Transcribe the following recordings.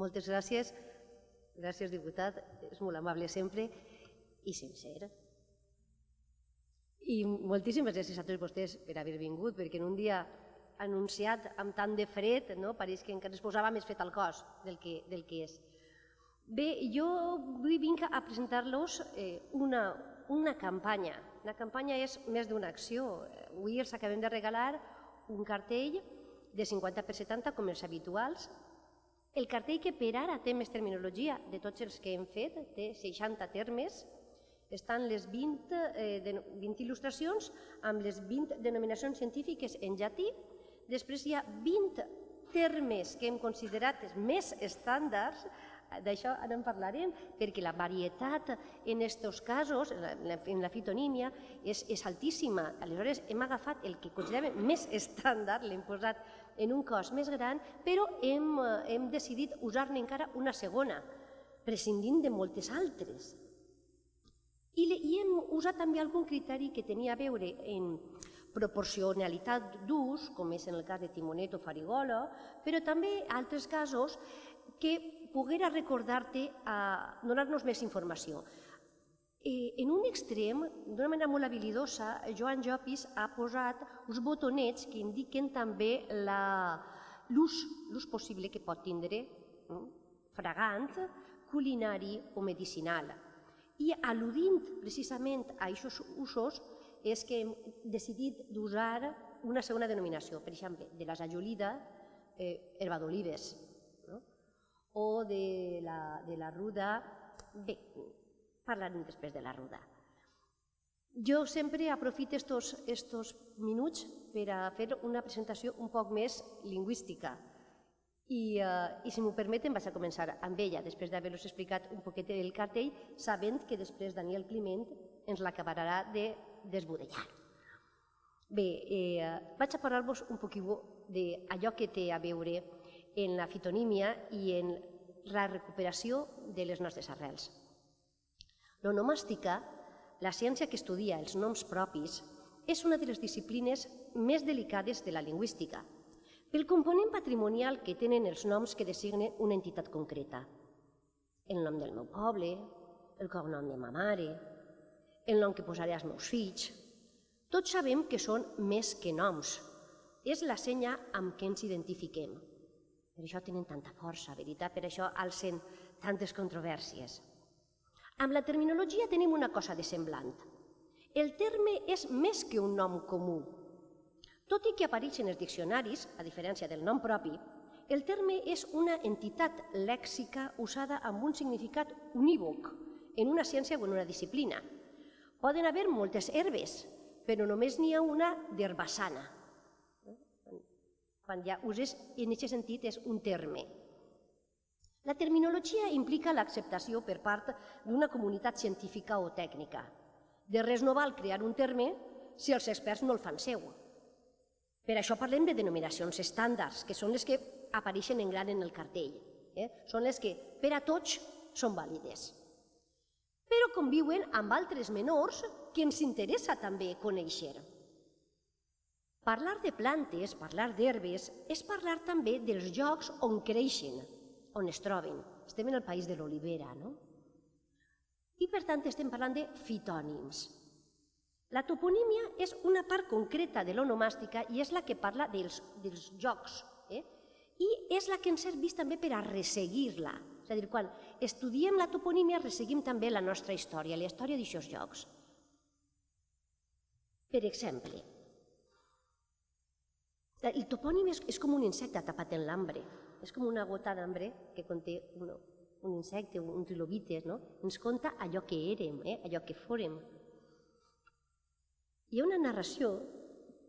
Moltes gràcies. Gràcies, diputat. És molt amable sempre i sincer. I moltíssimes gràcies a tots vostès per haver vingut, perquè en un dia anunciat amb tant de fred, pareix que encara es posava més fred al cos del que és. Bé, jo avui vinc a presentar-los una campanya. La campanya és més d'una acció. Avui els acabem de regalar un cartell de 50x70, com els habituals. El cartell que per ara té més terminologia de tots els que hem fet, té 60 termes, estan les 20 il·lustracions amb les 20 denominacions científiques en llatí. Després hi ha 20 termes que hem considerat més estàndards, d'això ara en parlarem, perquè la varietat en aquests casos, en la fitonímia, és altíssima. Aleshores hem agafat el que consideràvem més estàndard, l'hem posat en un cos més gran, però hem decidit usar-ne encara una segona, prescindint de moltes altres. I hem usat també algun criteri que tenia a veure en proporcionalitat d'ús, com és en el cas de timonet o farigola, però també altres casos que poguera recordar-te a donar-nos més informació. En un extrem, d'una manera molt habilidosa, Joan Llopis ha posat uns botonets que indiquen també l'ús possible que pot tindre, fragant, culinari o medicinal. I al·ludint precisament a aquests usos és que hem decidit d'usar una segona denominació, per exemple, de la sajolida, herba d'olives, o de la ruda. Bé, parlarem després de la ruda. Jo sempre aprofito estos minuts per a fer una presentació un poc més lingüística. I si m'ho permeten vaig a començar amb ella, després d'haver-los explicat un poquet el cartell, sabent que després Daniel Climent ens l'acabarà de desbudellar. Bé, vaig a parlar-vos un poquet d'allò que té a veure en la fitonímia i en la recuperació de les nostres arrels. L'onomàstica, la ciència que estudia els noms propis, és una de les disciplines més delicades de la lingüística, pel component patrimonial que tenen els noms que designen una entitat concreta. El nom del meu poble, el cognom de ma mare, el nom que posaré als meus fills. Tots sabem que són més que noms. És la senya amb què ens identifiquem. Per això tenen tanta força, veritat? Per això alcen tantes controvèrsies. Amb la terminologia tenim una cosa de semblant. El terme és més que un nom comú. Tot i que apareix en els diccionaris, a diferència del nom propi, el terme és una entitat lèxica usada amb un significat unívoc en una ciència o en una disciplina. Poden haver moltes herbes, però només n'hi ha una d'herbassana. Quan ja uses en aquest sentit és un terme. La terminologia implica l'acceptació per part d'una comunitat científica o tècnica. De res no val crear un terme si els experts no el fan seu. Per això parlem de denominacions estàndards, que són les que apareixen en gran en el cartell. Són les que per a tots són vàlides. Però conviuen amb altres menors que ens interessa també conèixer. Parlar de plantes, parlar d'herbes, és parlar també dels llocs on creixen, on es troben. Estem en el país de l'olivera, no? I per tant estem parlant de fitònims. La toponímia és una part concreta de l'onomàstica i és la que parla dels llocs. I és la que ens serveix també per a resseguir-la. És a dir, quan estudiem la toponímia resseguim també la nostra història, la història d'aquests llocs. Per exemple, el topònim és com un insecte tapat en l'ambre. És com una gota d'ambre que conté un insecte, un trilobite, no? Ens conta allò que érem, allò que fórem. Hi ha una narració,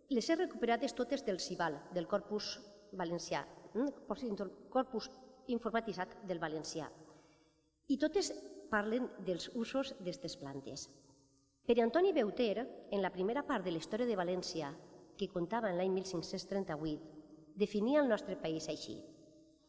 les he recuperades totes del CIVAL, del Corpus Valencià, Corpus Informatitzat del Valencià, i totes parlen dels usos d'aquestes plantes. Per Antoni Beuter, en la primera part de la història de València, que contava en l'any 1538, definia el nostre país així.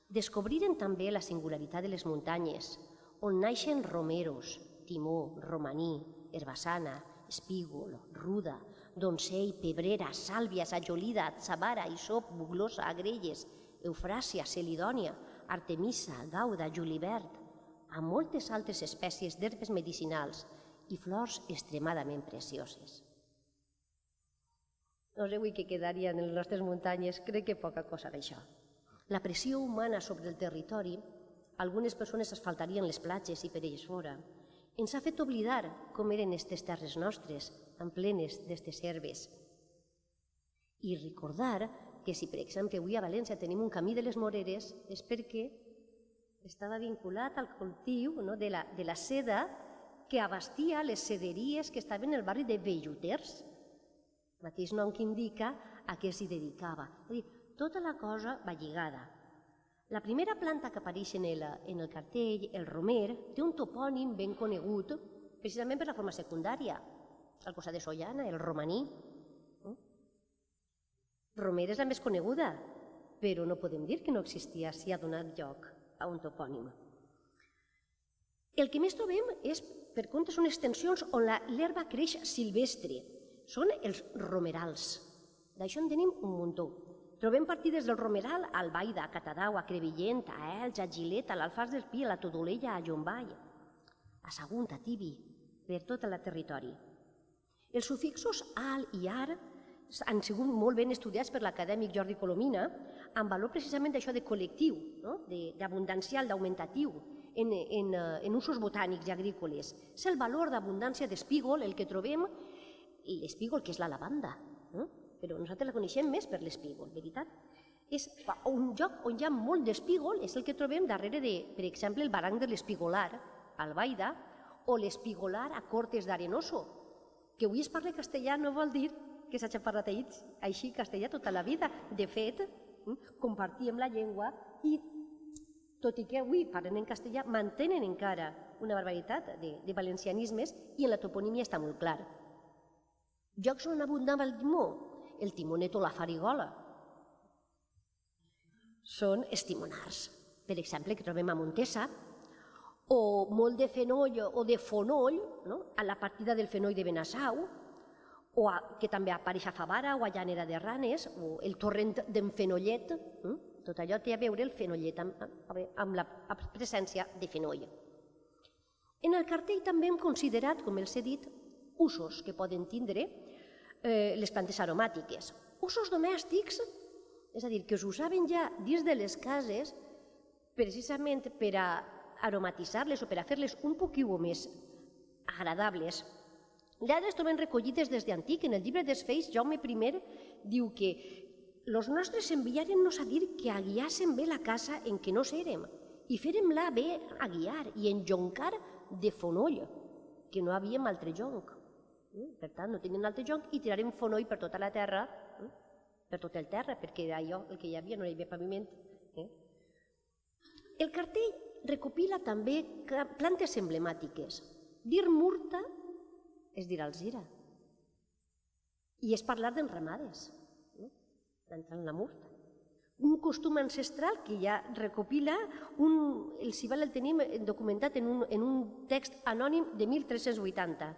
Descobriren també la singularitat de les muntanyes, on naixen romeros, timó, romaní, herbassana, espígol, ruda, doncell, pebrera, sàlvia, sajolida, atzavara, isop, buglosa, agrelles, eufràsia, celidònia, artemisa, gauda, julivert, amb moltes altres espècies d'herbes medicinals i flors extremadament precioses. No sé avui què quedaria en les nostres muntanyes, crec que poca cosa d'això. La pressió humana sobre el territori, algunes persones asfaltarien les platges i per elles fora, ens ha fet oblidar com eren aquestes terres nostres, tan plenes d'aquestes herbes. I recordar que si, per exemple, avui a València tenim un camí de les Moreres és perquè estava vinculat al cultiu de la seda que abastia les sederies que estaven al barri de Velluters, el mateix nom que indica a què s'hi dedicava. És a dir, tota la cosa va lligada. La primera planta que apareix en el cartell, el romer, té un topònim ben conegut precisament per la forma secundària, al costat de Sollana, el romaní. Romer és la més coneguda, però no podem dir que no existia si ha donat lloc a un topònim. El que més trobem és, per contra, són extensions on l'herba creix silvestre. Són els romerals. D'això en tenim un muntó. Trobem partides del romeral a Albaida, a Catadau, a Crevillent, a Elx, a Gilet, a l'Alfàs del Pi, a la Todolella, a Llombai, a Sagunt, a Tibi, per tot el territori. Els sufixos al i ar han sigut molt ben estudiats per l'acadèmic Jordi Colomina, amb valor precisament d'això de col·lectiu, d'abundancial, d'augmentatiu, en usos botànics i agrícoles. És el valor d'abundància d'espígol el que trobem, i l'espígol, que és la lavanda, però nosaltres la coneixem més per l'espígol, veritat? És un lloc on hi ha molt d'espígol, és el que trobem darrere de, per exemple, el barranc de l'Espigolar, a Albaida, o l'Espigolar a Cortes d'Arenoso, que avui es parla castellà no vol dir que s'hagi parlat així castellà tota la vida. De fet, compartíem la llengua i, tot i que avui parlen en castellà, mantenen encara una barbaritat de valencianismes i en la toponímia està molt clar. Llocs on abundava el timó, el timonet o la farigola, són els timonars, per exemple, que trobem a Montesa, o molt de fenoll o de fonoll, a la partida del fenoll de Benassau, que també apareix a Favara o a Llanera de Ranes, o el torrent d'en Fenollet, tot allò té a veure el fenollet amb la presència de fenoll. En el cartell també hem considerat, com els he dit, usos que poden tindre les plantes aromàtiques. Usos domèstics, és a dir, que s'usaven ja dins de les cases precisament per a aromatitzar-les o per a fer-les un poquiu més agradables. Ja les trobem recollides des d'antic. En el llibre dels Feis, Jaume I diu que els nostres enviaren-nos a dir que aguiassen bé la casa en què nos érem i férem-la bé a guiar i enjoncar de fonoll, que no havíem altre jonc. Per tant, no tenien altre jonc i tirarem fonoll per tota la terra, per tot el terra, perquè allò, el que hi havia, no hi havia paviment. El cartell recopila també plantes emblemàtiques. Dir murta és dir alzira. I és parlar d'enramades, d'entrar en la murta. Un costum ancestral que ja recopila, el Cibal el tenim documentat en un text anònim de 1380,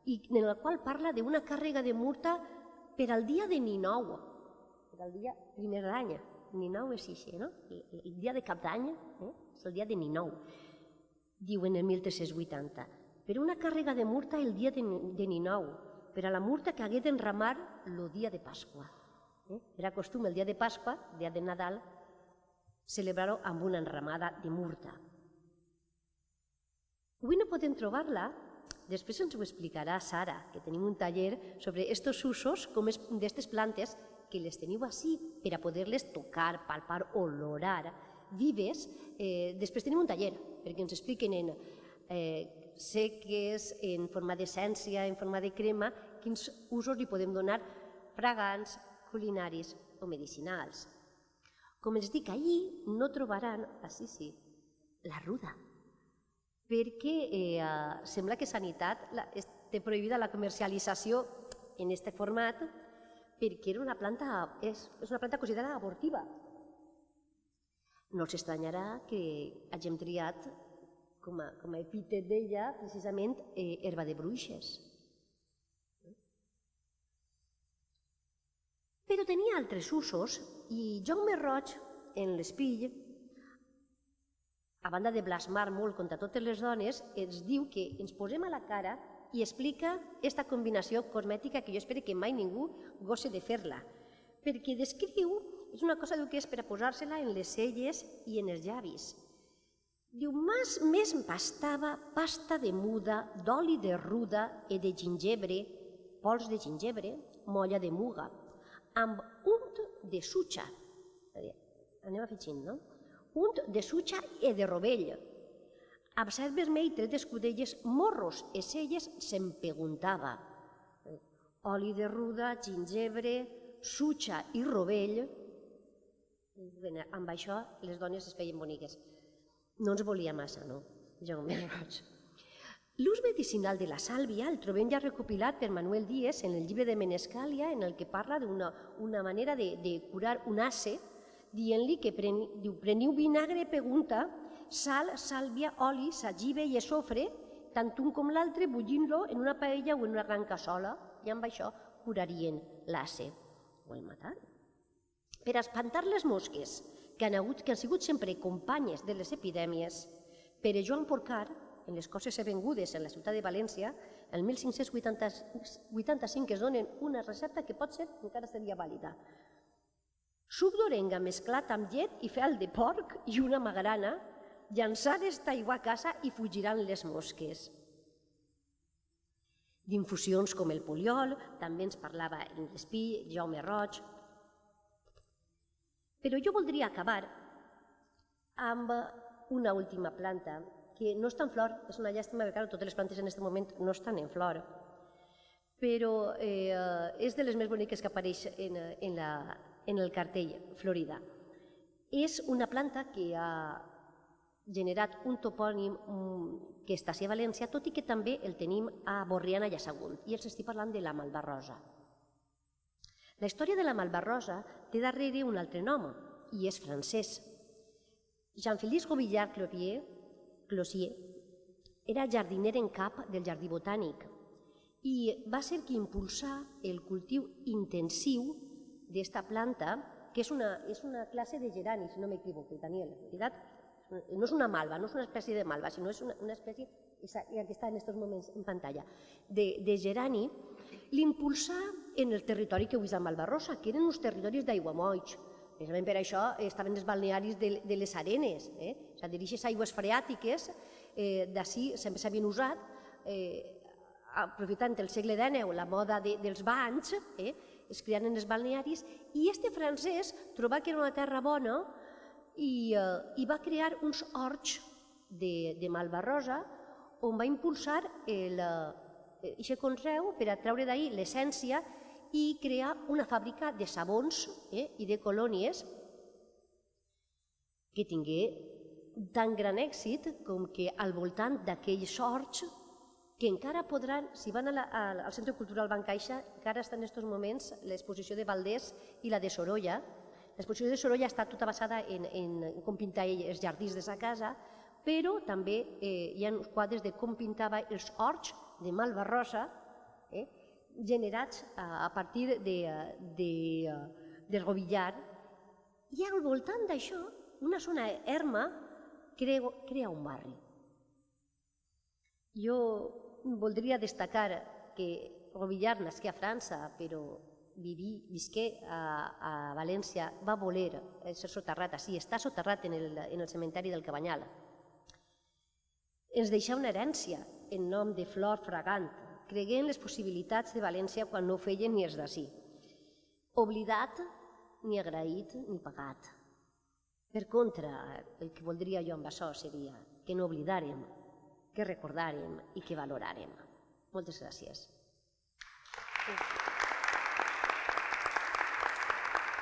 i en el qual parla d'una càrrega de murta per al dia de Ninou, per al dia primer d'any. Ninou és així, no? El dia de cap d'any és el dia de Ninou, diu en el 1380. Per una càrrega de murta el dia de Ninou, per a la murta que hagué d'enramar el dia de Pasqua. Era costum el dia de Pasqua, dia de Nadal, celebrar-ho amb una enramada de murta. Avui no podem trobar-la. Després ens ho explicarà Sara, que tenim un taller sobre aquests usos d'aquestes plantes que les teniu així per a poder-les tocar, palpar, olorar, vives. Després tenim un taller perquè ens expliquen en seques, en forma d'essència, en forma de crema, quins usos li podem donar fragants, culinaris o medicinals. Com els dic, allí no trobaran, així sí, la ruda, perquè sembla que Sanitat té prohibida la comercialització en aquest format perquè és una planta considerada abortiva. No els estranyarà que hàgim triat com a epítet d'ella precisament herba de bruixes. Però tenia altres usos i Jaume Roig, en l'Espill, a banda de blasmar molt contra totes les dones, ens diu que ens posem a la cara i explica aquesta combinació cosmètica que jo espero que mai ningú gosse de fer-la, perquè descriu, és una cosa que és per a posar-se-la en les celles i en els llavis. Diu, més bastava pasta de muda, d'oli de ruda i de gingebre, pols de gingebre, molla de muga, amb unt de sutxa. Anem afegint, no? Unt de sutxa i de rovell. Amb cert vermell, tret d'escudelles, morros i celles s'empeguntava. Oli de ruda, gingebre, sutxa i rovell. Amb això les dones es feien boniques. No ens volia massa, no? Jaume Roig. L'ús medicinal de la sàlvia el trobem ja recopilat per Manuel Díez en el llibre de Menescàlia, en el que parla d'una manera de curar un ace, dient-li que preniu vinagre, pegunta, sal, sàlvia, oli, sagive i sofre, tant un com l'altre, bullint-lo en una paella o en una gran cassola, i amb això curarien l'ace o el matar. Per espantar les mosques, que han sigut sempre companyes de les epidèmies, Pere Joan Porcar, en les coses avingudes en la ciutat de València, el 1585 es donen una recepta que potser encara seria vàlida. Suc d'orenga mesclat amb llet i fel de porc i una magrana, llançar esta aigua a casa i fugiran les mosques. D'infusions com el poliol, també ens parlava en l'Espí, Jaume Roig. Però jo voldria acabar amb una última planta que no està en flor, és una llàstima perquè totes les plantes en aquest moment no estan en flor, però és de les més boniques que apareix en el cartell Florida. És una planta que ha generat un topònim que està a València, tot i que també el tenim a Borriana i a Sagunt, i els estic parlant de la malvarrosa. La història de la malvarrosa té darrere un altre nom, i és francès. Jean-Félix Robillard Clossier era jardiner en cap del Jardí Botànic i va ser qui impulsà el cultiu intensiu d'esta planta, que és una classe de gerani, si no m'equivoco, Daniel, veritat? No és una malva, no és una espècie de malva, sinó és una espècie, que està en aquests moments en pantalla, de gerani, l'impulsà en el territori que avui és la Malvarrosa, que eren uns territoris d'aiguamolls. Precisament per això estaven els balnearis de les arenes. És a dir, aquestes aigües freàtiques d'ací sempre s'havien usat, aprofitant el segle XIX, la moda dels banys, es crearen en els balnearis, i este francès trobà que era una terra bona i va crear uns horts de malvarrosa on va impulsar aquest conreu per a treure d'ahir l'essència i crear una fàbrica de sabons i de colònies que tingué tan gran èxit com que al voltant d'aquells horts que encara podran, si van al Centre Cultural Ban Caixa, encara està en aquests moments l'exposició de Valdés i la de Sorolla. L'exposició de Sorolla està tota basada en com pintar els jardins de sa casa, però també hi ha uns quadres de com pintava els horts de Malvarrosa, generats a partir del Robillard. I al voltant d'això, una zona erma crea un barri. Jo voldria destacar que Robillard nasqué a França, però visqué a València, va voler ser soterrat així, està soterrat en el cementeri del Cabanyal. Ens deixà una herència en nom de Flor Fragant, creguent les possibilitats de València quan no ho feien ni els d'ací. Oblidat, ni agraït, ni pagat. Per contra, el que voldria jo amb això seria que no oblidàrem, que recordàrem i que valoràrem. Moltes gràcies.